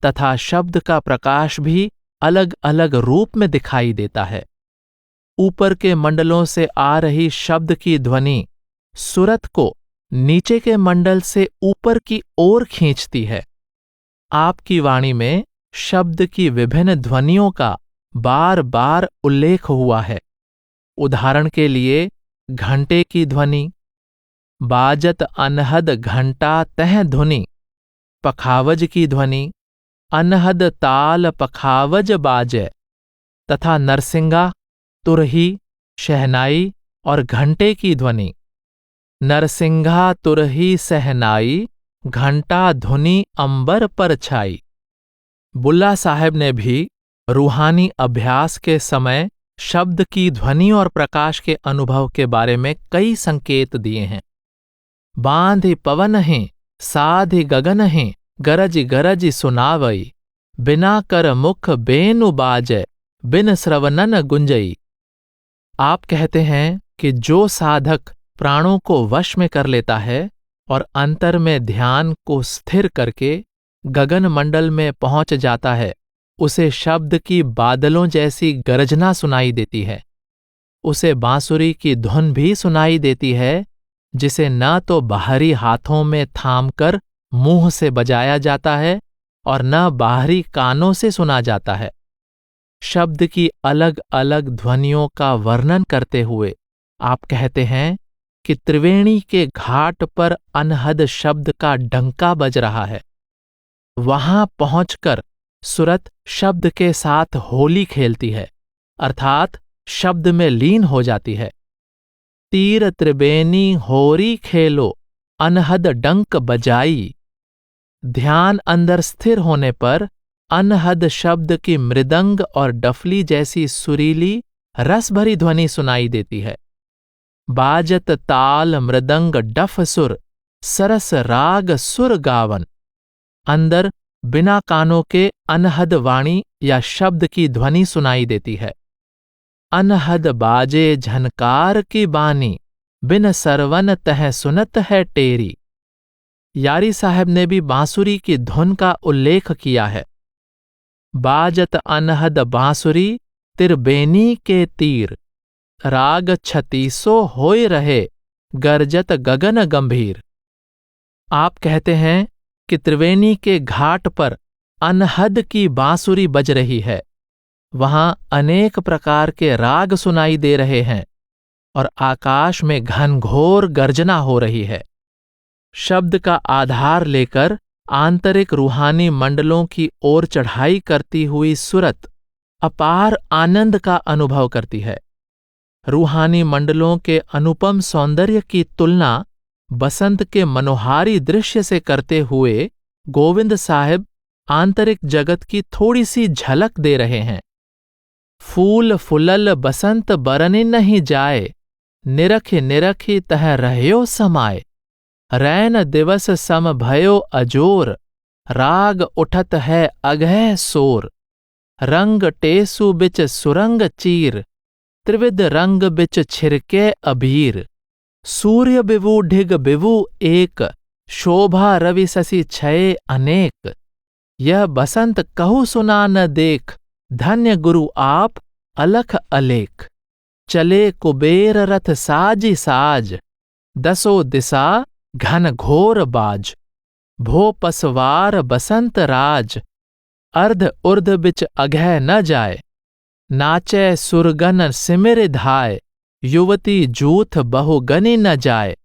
तथा शब्द का प्रकाश भी अलग अलग रूप में दिखाई देता है। ऊपर के मंडलों से आ रही शब्द की ध्वनि सुरत को नीचे के मंडल से ऊपर की ओर खींचती है। आपकी वाणी में शब्द की विभिन्न ध्वनियों का बार बार उल्लेख हुआ है। उदाहरण के लिए घंटे की ध्वनि, बाजत अनहद घंटा तह धुनि, पखावज की ध्वनि, अनहद ताल पखावज बाजे, तथा नरसिंगा, तुरही, शहनाई और घंटे की ध्वनि। नरसिंघा तुरही सहनाई, घंटा धुनि अंबर पर छाई। बुल्ला साहब ने भी रूहानी अभ्यास के समय शब्द की ध्वनि और प्रकाश के अनुभव के बारे में कई संकेत दिए हैं। बांधि पवन हैं, साधि गगन हैं, गरज गरज सुनावई, बिना कर मुख बेनु बाजय, बिन श्रवणन गुंजई। आप कहते हैं कि जो साधक प्राणों को वश में कर लेता है और अंतर में ध्यान को स्थिर करके गगन मंडल में पहुंच जाता है, उसे शब्द की बादलों जैसी गरजना सुनाई देती है। उसे बांसुरी की धुन भी सुनाई देती है, जिसे न तो बाहरी हाथों में थामकर मुंह से बजाया जाता है और न बाहरी कानों से सुना जाता है। शब्द की अलग अलग ध्वनियों का वर्णन करते हुए आप कहते हैं कि त्रिवेणी के घाट पर अनहद शब्द का डंका बज रहा है। वहां पहुंचकर सुरत शब्द के साथ होली खेलती है, अर्थात शब्द में लीन हो जाती है। तीर त्रिवेणी होरी खेलो, अनहद डंक बजाई। ध्यान अंदर स्थिर होने पर अनहद शब्द की मृदंग और डफली जैसी सुरीली रस भरी ध्वनि सुनाई देती है। बाजत ताल मृदंग डफ सुर, सरस राग सुर गावन। अंदर बिना कानों के अनहद वाणी या शब्द की ध्वनि सुनाई देती है। अनहद बाजे झनकार की बानी, बिन सरवन तह सुनत है टेरी। यारी साहब ने भी बांसुरी की धुन का उल्लेख किया है। बाजत अनहद बांसुरी तिरबेनी के तीर, राग छतीसो होय रहे गरजत गगन गंभीर। आप कहते हैं कि त्रिवेणी के घाट पर अनहद की बांसुरी बज रही है। वहां अनेक प्रकार के राग सुनाई दे रहे हैं और आकाश में घनघोर गर्जना हो रही है। शब्द का आधार लेकर आंतरिक रूहानी मंडलों की ओर चढ़ाई करती हुई सुरत अपार आनंद का अनुभव करती है। रूहानी मंडलों के अनुपम सौंदर्य की तुलना बसंत के मनोहारी दृश्य से करते हुए गोविंद साहिब आंतरिक जगत की थोड़ी सी झलक दे रहे हैं। फूल फुलल बसंत बरनि नहीं जाए, निरखि निरखि तह रहयो समाए। रैन दिवस सम भयो अजोर, राग उठत है अगह सोर। रंग टेसु बिच सुरंग चीर, त्रिविध रंग बिच छिरके अबीर। सूर्य बिवु ढिग बिवु एक, शोभा रवि शशि छये अनेक। यह बसंत कहु सुना न देख, धन्य गुरु आप अलख अलेख। चले कुबेर रथ साजी साज, दसो दिशा घन घोर बाज। भो पसवार बसंत राज, अर्ध उर्ध बिच अघय न जाय। नाचै सुरगन सिमिर धाय, युवती जूथ बहुगनि न जाय।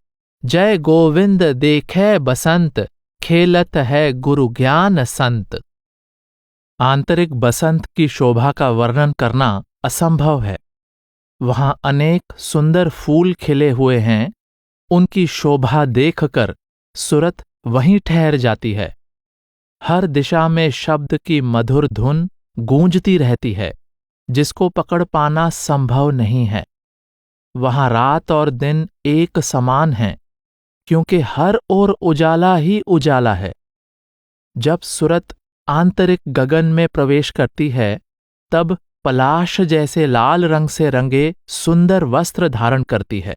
जय गोविंद देखे बसंत, खेलत है गुरु ज्ञान संत। आंतरिक बसंत की शोभा का वर्णन करना असंभव है। वहां अनेक सुंदर फूल खिले हुए हैं। उनकी शोभा देखकर सुरत वहीं ठहर जाती है। हर दिशा में शब्द की मधुर धुन गूंजती रहती है, जिसको पकड़ पाना संभव नहीं है। वहां रात और दिन एक समान हैं, क्योंकि हर ओर उजाला ही उजाला है। जब सुरत आंतरिक गगन में प्रवेश करती है, तब पलाश जैसे लाल रंग से रंगे सुंदर वस्त्र धारण करती है।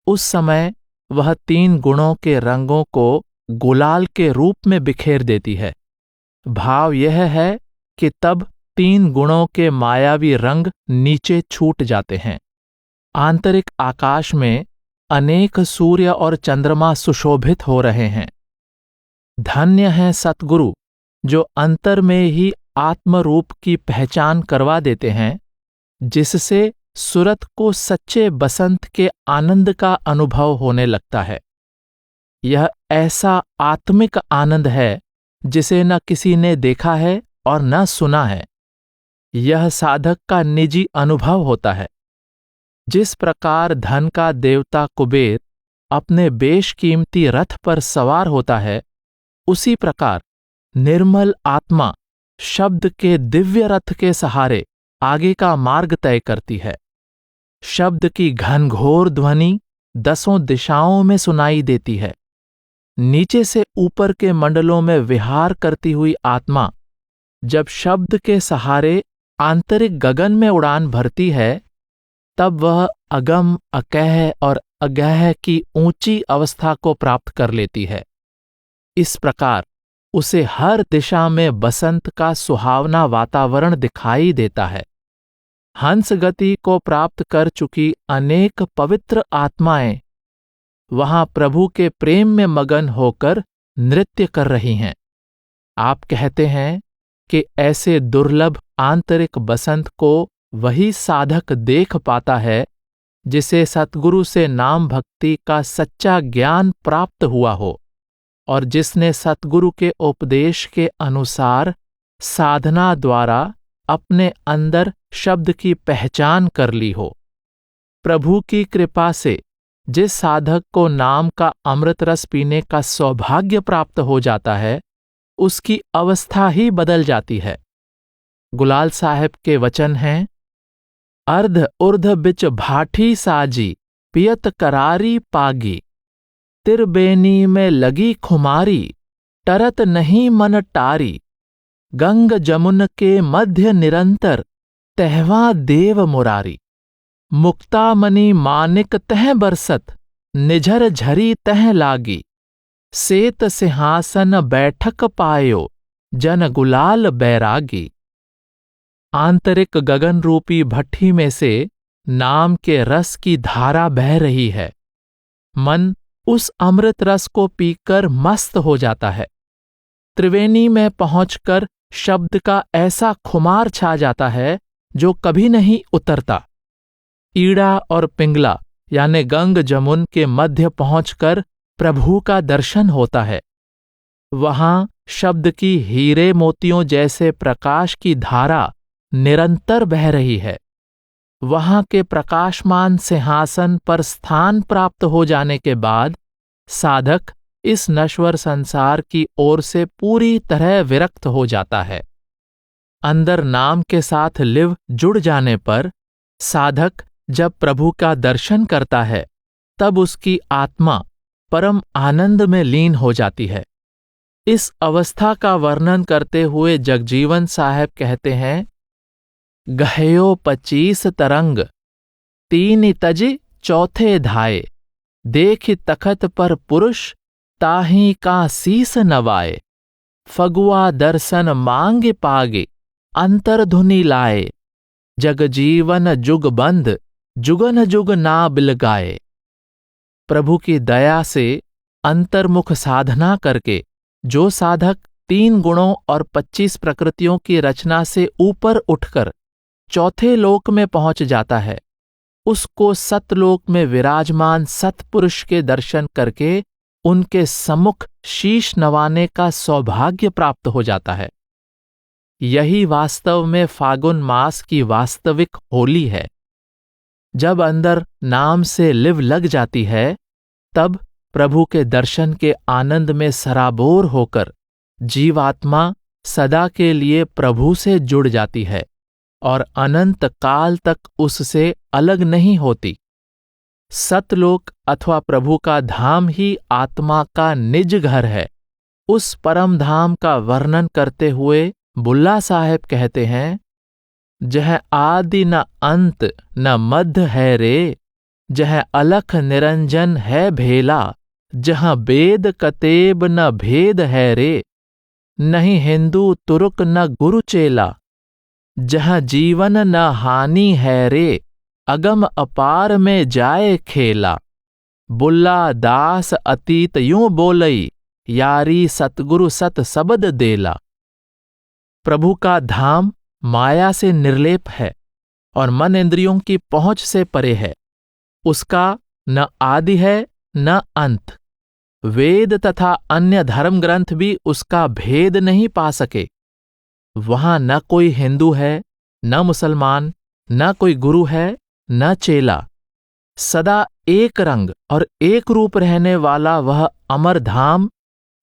उस समय वह 3 गुणों के रंगों को गुलाल के रूप में बिखेर देती है। भाव यह है कि तब 3 गुणों के मायावी रंग नीचे छूट जाते हैं। आंतरिक आकाश में अनेक सूर्य और चंद्रमा सुशोभित हो रहे हैं। धन्य हैं सतगुरु जो अंतर में ही आत्मरूप की पहचान करवा देते हैं, जिससे सुरत को सच्चे बसंत के आनंद का अनुभव होने लगता है। यह ऐसा आत्मिक आनंद है जिसे न किसी ने देखा है और न सुना है। यह साधक का निजी अनुभव होता है। जिस प्रकार धन का देवता कुबेर अपने बेशकीमती रथ पर सवार होता है, उसी प्रकार निर्मल आत्मा शब्द के दिव्य रथ के सहारे आगे का मार्ग तय करती है। शब्द की घनघोर ध्वनि 10 दिशाओं में सुनाई देती है। नीचे से ऊपर के मंडलों में विहार करती हुई आत्मा जब शब्द के सहारे आंतरिक गगन में उड़ान भरती है, तब वह अगम, अकह और अगह की ऊंची अवस्था को प्राप्त कर लेती है। इस प्रकार उसे हर दिशा में बसंत का सुहावना वातावरण दिखाई देता है। हंस गति को प्राप्त कर चुकी अनेक पवित्र आत्माएं वहां प्रभु के प्रेम में मगन होकर नृत्य कर रही हैं। आप कहते हैं कि ऐसे दुर्लभ आंतरिक बसंत को वही साधक देख पाता है जिसे सतगुरु से नाम भक्ति का सच्चा ज्ञान प्राप्त हुआ हो और जिसने सतगुरु के उपदेश के अनुसार साधना द्वारा अपने अंदर शब्द की पहचान कर ली हो। प्रभु की कृपा से जिस साधक को नाम का अमृत रस पीने का सौभाग्य प्राप्त हो जाता है, उसकी अवस्था ही बदल जाती है। गुलाल साहब के वचन हैं, अर्ध उर्ध बिच भाठी साजी, पियत करारी पागी। तिरबेनी में लगी खुमारी, टरत नहीं मन टारी। गंग जमुन के मध्य निरंतर, तहवा देव मुरारी। मुक्तामणि मानिक तह बरसत, निझर झरी तह लागी। सेत सिंहासन बैठक पायो, जन गुलाल बैरागी। आंतरिक गगन रूपी भट्ठी में से नाम के रस की धारा बह रही है। मन उस अमृत रस को पीकर मस्त हो जाता है। त्रिवेणी में पहुंचकर शब्द का ऐसा खुमार छा जाता है जो कभी नहीं उतरता। ईड़ा और पिंगला यानी गंग जमुन के मध्य पहुंचकर प्रभु का दर्शन होता है। वहां शब्द की हीरे मोतियों जैसे प्रकाश की धारा निरंतर बह रही है। वहां के प्रकाशमान सिंहासन पर स्थान प्राप्त हो जाने के बाद साधक इस नश्वर संसार की ओर से पूरी तरह विरक्त हो जाता है। अंदर नाम के साथ लिव जुड़ जाने पर साधक जब प्रभु का दर्शन करता है तब उसकी आत्मा परम आनंद में लीन हो जाती है। इस अवस्था का वर्णन करते हुए जगजीवन साहब कहते हैं, गहयो 25 तरंग, 3 तज चौथे धाये, देख तखत पर पुरुष, ताही का सीस नवाए, फगुआ दर्शन मांग पागे, अंतर्धुनि लाए, जगजीवन जुग बंध, जुगन जुग ना बिलगाए। प्रभु की दया से अंतर्मुख साधना करके जो साधक 3 गुणों और 25 प्रकृतियों की रचना से ऊपर उठकर चौथे लोक में पहुंच जाता है, उसको सतलोक में विराजमान सतपुरुष के दर्शन करके उनके सम्मुख शीश नवाने का सौभाग्य प्राप्त हो जाता है। यही वास्तव में फागुन मास की वास्तविक होली है। जब अंदर नाम से लिव लग जाती है, तब प्रभु के दर्शन के आनंद में सराबोर होकर जीवात्मा सदा के लिए प्रभु से जुड़ जाती है और अनंत काल तक उससे अलग नहीं होती। सतलोक अथवा प्रभु का धाम ही आत्मा का निज घर है। उस परम धाम का वर्णन करते हुए बुल्ला साहेब कहते हैं, जह आदि न अंत न मध्य है रे, जह अलख निरंजन है भेला, जहाँ वेद कतेब न भेद है रे, नहीं हिंदू तुर्क न गुरु चेला, जहाँ जीवन न हानि है रे, अगम अपार में जाए खेला। बुल्ला दास अतीत यूं बोलई, यारी सतगुरु सत सबद देला। प्रभु का धाम माया से निर्लेप है और मन इंद्रियों की पहुंच से परे है। उसका न आदि है न अंत। वेद तथा अन्य धर्म ग्रंथ भी उसका भेद नहीं पा सके। वहां न कोई हिंदू है, न मुसलमान, न कोई गुरु है, न चेला। सदा एक रंग और एक रूप रहने वाला वह अमर धाम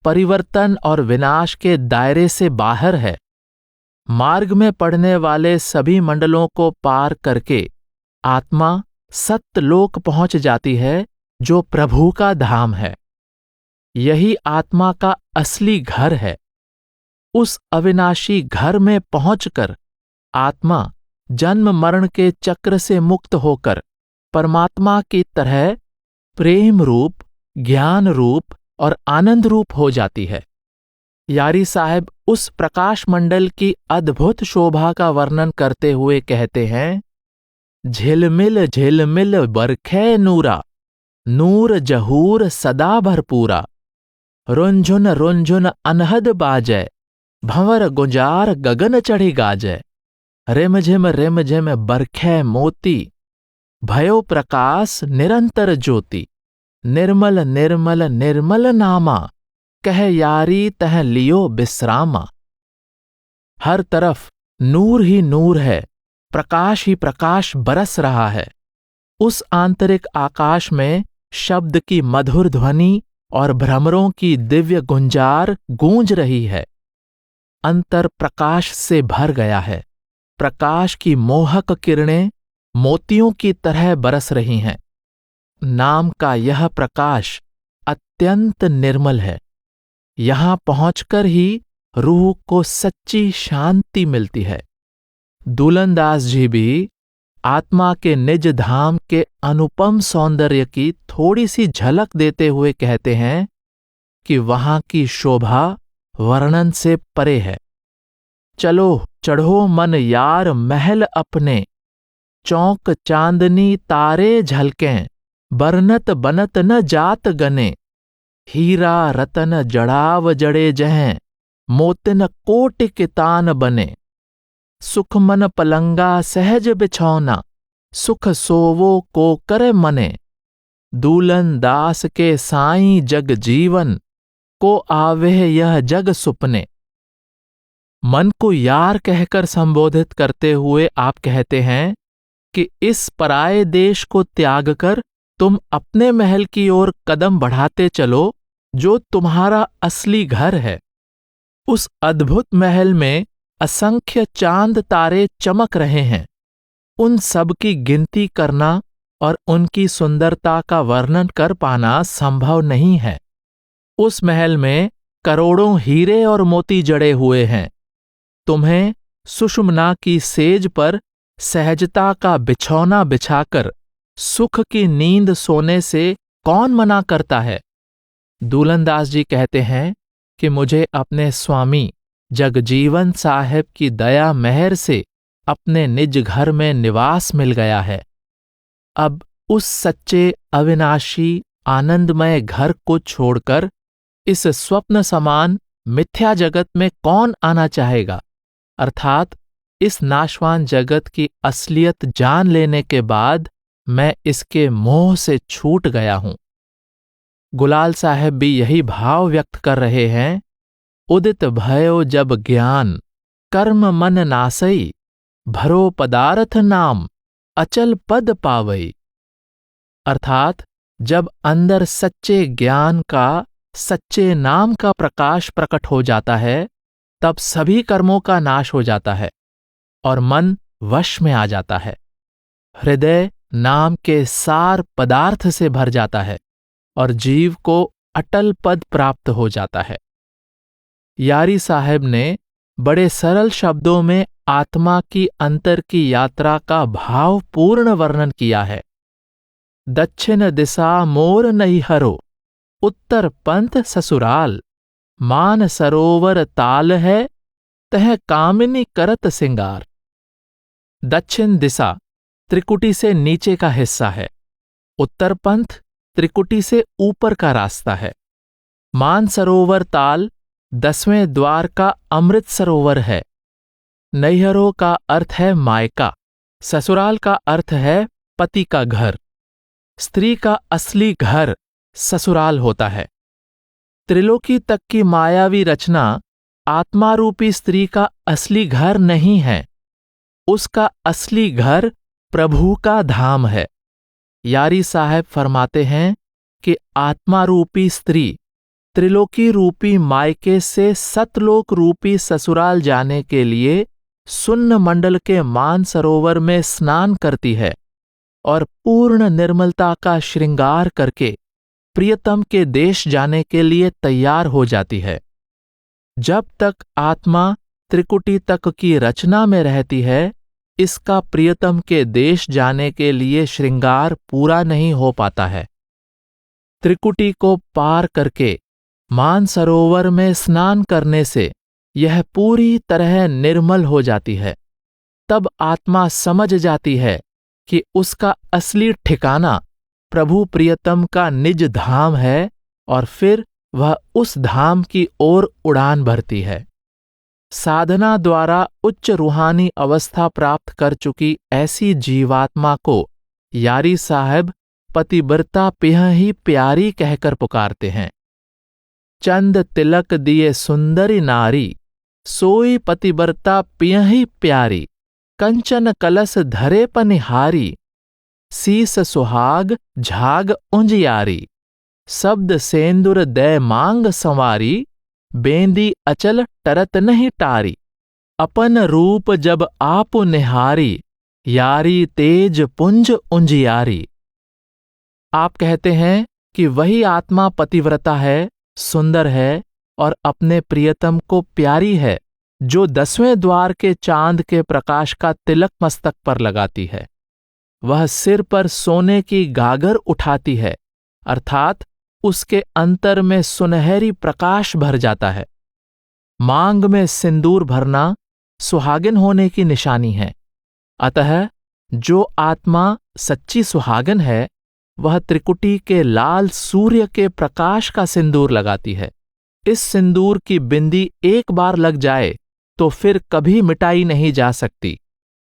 परिवर्तन और विनाश के दायरे से बाहर है। मार्ग में पड़ने वाले सभी मंडलों को पार करके आत्मा सत्यलोक पहुंच जाती है, जो प्रभु का धाम है। यही आत्मा का असली घर है। उस अविनाशी घर में पहुंचकर आत्मा जन्म मरण के चक्र से मुक्त होकर परमात्मा की तरह प्रेम रूप, ज्ञान रूप और आनंद रूप हो जाती है। यारी साहब उस प्रकाश मंडल की अद्भुत शोभा का वर्णन करते हुए कहते हैं, झिलमिल झिलमिल बरखे नूरा, नूर जहूर सदा भरपूरा, रुंझुन रुंझुन अनहद बाजय, भंवर गुंजार गगन चढ़ी गाजय, रिमझिम बरखे मोती, भयो प्रकाश निरंतर ज्योति, निर्मल निर्मल निर्मल नामा, कह यारी तह लियो विश्रामा। हर तरफ नूर ही नूर है, प्रकाश ही प्रकाश बरस रहा है। उस आंतरिक आकाश में शब्द की मधुर ध्वनि और भ्रमरों की दिव्य गुंजार गूंज रही है। अंतर प्रकाश से भर गया है। प्रकाश की मोहक किरणें मोतियों की तरह बरस रही हैं। नाम का यह प्रकाश अत्यंत निर्मल है। यहां पहुंचकर ही रूह को सच्ची शांति मिलती है। दुलनदास जी भी आत्मा के निज धाम के अनुपम सौंदर्य की थोड़ी सी झलक देते हुए कहते हैं कि वहां की शोभा वर्णन से परे है। चलो चढ़ो मन यार महल अपने, चौक चांदनी तारे झलकें, बरनत बनत न जात गने, हीरा रतन जड़ाव जड़े जहें, मोतिन कोटि कितान बने। सुख मन पलंगा सहज बिछौना, सुख सोवो को करे मने, दूलन दास के साईं जग जीवन, को आवेह यह जग सुपने। मन को यार कहकर संबोधित करते हुए आप कहते हैं कि इस पराये देश को त्याग कर तुम अपने महल की ओर कदम बढ़ाते चलो, जो तुम्हारा असली घर है। उस अद्भुत महल में असंख्य चांद तारे चमक रहे हैं। उन सब की गिनती करना और उनकी सुंदरता का वर्णन कर पाना संभव नहीं है। उस महल में करोड़ों हीरे और मोती जड़े हुए हैं। तुम्हें सुषुम्ना की सेज पर सहजता का बिछौना बिछाकर सुख की नींद सोने से कौन मना करता है। दूलनदास जी कहते हैं कि मुझे अपने स्वामी जगजीवन साहेब की दया मेहर से अपने निज घर में निवास मिल गया है। अब उस सच्चे अविनाशी आनंदमय घर को छोड़कर इस स्वप्न समान मिथ्या जगत में कौन आना चाहेगा। अर्थात इस नाशवान जगत की असलियत जान लेने के बाद मैं इसके मोह से छूट गया हूं। गुलाल साहब भी यही भाव व्यक्त कर रहे हैं। उदित भयो जब ज्ञान, कर्म मन नासई, भरो पदार्थ नाम, अचल पद पावई। अर्थात जब अंदर सच्चे ज्ञान का, सच्चे नाम का प्रकाश प्रकट हो जाता है, तब सभी कर्मों का नाश हो जाता है और मन वश में आ जाता है। हृदय नाम के सार पदार्थ से भर जाता है और जीव को अटल पद प्राप्त हो जाता है। यारी साहब ने बड़े सरल शब्दों में आत्मा की अंतर की यात्रा का भावपूर्ण वर्णन किया है। दक्षिण दिशा मोर नैहरो, उत्तर पंथ ससुराल, मान सरोवर ताल है, तह कामिनी करत सिंगार। दक्षिण दिशा त्रिकुटी से नीचे का हिस्सा है। उत्तर पंथ त्रिकुटी से ऊपर का रास्ता है। मानसरोवर ताल 10वें द्वार का अमृत सरोवर है। नैहरों का अर्थ है मायका, ससुराल का अर्थ है पति का घर। स्त्री का असली घर ससुराल होता है। त्रिलोकी तक की मायावी रचना आत्मारूपी स्त्री का असली घर नहीं है। उसका असली घर प्रभु का धाम है। यारी साहब फरमाते हैं कि आत्मारूपी स्त्री त्रिलोकी रूपी मायके से सतलोक रूपी ससुराल जाने के लिए सुन्न मंडल के मानसरोवर में स्नान करती है और पूर्ण निर्मलता का श्रृंगार करके प्रियतम के देश जाने के लिए तैयार हो जाती है। जब तक आत्मा त्रिकुटी तक की रचना में रहती है, इसका प्रियतम के देश जाने के लिए श्रृंगार पूरा नहीं हो पाता है। त्रिकुटी को पार करके मानसरोवर में स्नान करने से यह पूरी तरह निर्मल हो जाती है। तब आत्मा समझ जाती है कि उसका असली ठिकाना प्रभु प्रियतम का निज धाम है और फिर वह उस धाम की ओर उड़ान भरती है। साधना द्वारा उच्च रूहानी अवस्था प्राप्त कर चुकी ऐसी जीवात्मा को यारी साहब पतिव्रता पिह ही प्यारी कहकर पुकारते हैं। चंद तिलक दिए सुंदरी नारी, सोई पतिव्रता पिह ही प्यारी, कंचन कलश धरे पनिहारी, सीस सुहाग झाग उंजियारी, शब्द सेंदुर दै मांग संवारी, बेंदी अचल टरत नहीं टारी, अपन रूप जब आप निहारी, यारी तेज पुंज उंजियारी। आप कहते हैं कि वही आत्मा पतिव्रता है, सुंदर है और अपने प्रियतम को प्यारी है, जो 10वें द्वार के चांद के प्रकाश का तिलक मस्तक पर लगाती है। वह सिर पर सोने की गागर उठाती है, अर्थात उसके अंतर में सुनहरी प्रकाश भर जाता है। मांग में सिंदूर भरना सुहागिन होने की निशानी है। अतः जो आत्मा सच्ची सुहागिन है, वह त्रिकुटी के लाल सूर्य के प्रकाश का सिंदूर लगाती है। इस सिंदूर की बिंदी एक बार लग जाए तो फिर कभी मिटाई नहीं जा सकती।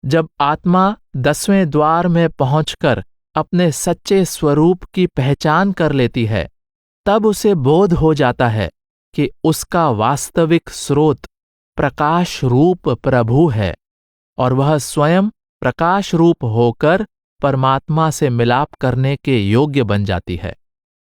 जब आत्मा 10वें द्वार में पहुंचकर अपने सच्चे स्वरूप की पहचान कर लेती है, तब उसे बोध हो जाता है कि उसका वास्तविक स्रोत प्रकाश रूप प्रभु है और वह स्वयं प्रकाश रूप होकर परमात्मा से मिलाप करने के योग्य बन जाती है।